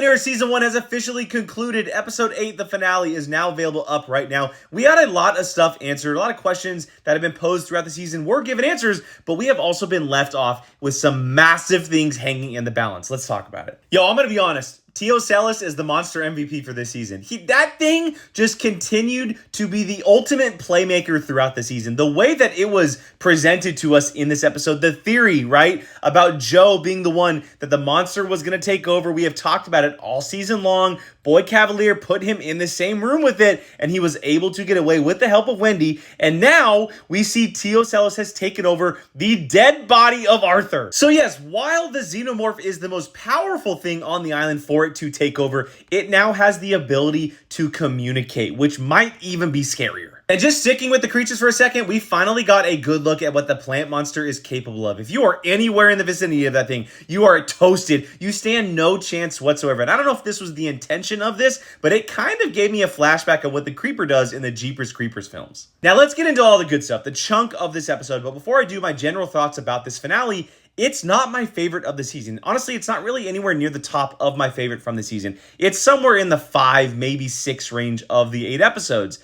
Alien Earth Season 1 has officially concluded. Episode 8, the finale, is now available up right now. We had a lot of stuff answered, a lot of questions that have been posed throughout the season were given answers, but we have also been left off with some massive things hanging in the balance. Let's talk about it. Yo, I'm gonna be honest. Tio Salas is the monster MVP for this season. That thing just continued to be the ultimate playmaker throughout the season. The way that it was presented to us in this episode, the theory, right, about Joe being the one that the monster was going to take over. We have talked about it all season long. Boy Cavalier put him in the same room with it, and he was able to get away with the help of Wendy. And now we see Tio Salas has taken over the dead body of Arthur. So yes, while the Xenomorph is the most powerful thing on the island for it to take over, it now has the ability to communicate, which might even be scarier. And just sticking with the creatures for a second, we finally got a good look at what the plant monster is capable of. If you are anywhere in the vicinity of that thing, you are toasted. You stand no chance whatsoever. And I don't know if this was the intention of this, but it kind of gave me a flashback of what the Creeper does in the Jeepers Creepers films. Now let's get into all the good stuff, the chunk of this episode. But before I do my general thoughts about this finale, it's not my favorite of the season. Honestly, it's not really anywhere near the top of my favorite from the season. It's somewhere in the 5, maybe 6 range of the 8 episodes.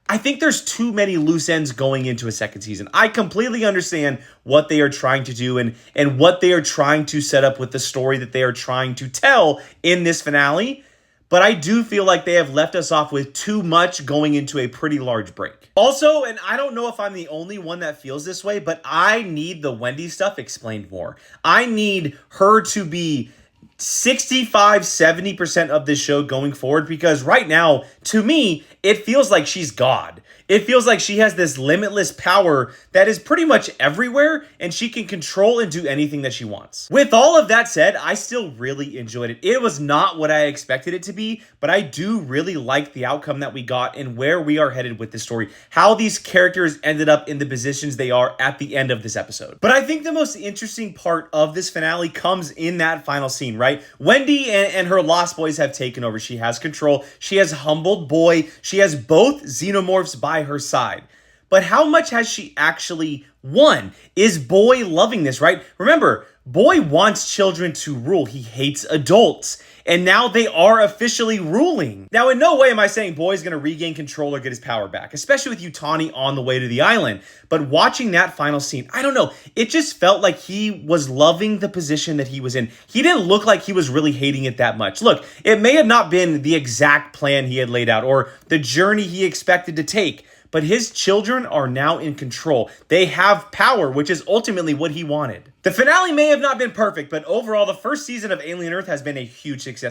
I think there's too many loose ends going into a second season. I completely understand what they are trying to do and what they are trying to set up with the story that they are trying to tell in this finale. But I do feel like they have left us off with too much going into a pretty large break. Also, and I don't know if I'm the only one that feels this way, but I need the Wendy stuff explained more. I need her to be 65-70% of this show going forward, because right now, to me, it feels like she's God. It feels like she has this limitless power that is pretty much everywhere, and she can control and do anything that she wants. With all of that said, I still really enjoyed it. It was not what I expected it to be, but I do really like the outcome that we got and where we are headed with this story, how these characters ended up in the positions they are at the end of this episode. But I think the most interesting part of this finale comes in that final scene, right? Wendy and her Lost Boys have taken over. She has control. She has humbled Boy. She has both Xenomorphs by her side. But how much has she actually won? Is Boy loving this, right? Remember, Boy wants children to rule. He hates adults. And now they are officially ruling. Now, in no way am I saying Boy's going to regain control or get his power back, especially with Yutani on the way to the island. But watching that final scene, I don't know. It just felt like he was loving the position that he was in. He didn't look like he was really hating it that much. Look, it may have not been the exact plan he had laid out or the journey he expected to take, but his children are now in control. They have power, which is ultimately what he wanted. The finale may have not been perfect, but overall, the first season of Alien Earth has been a huge success.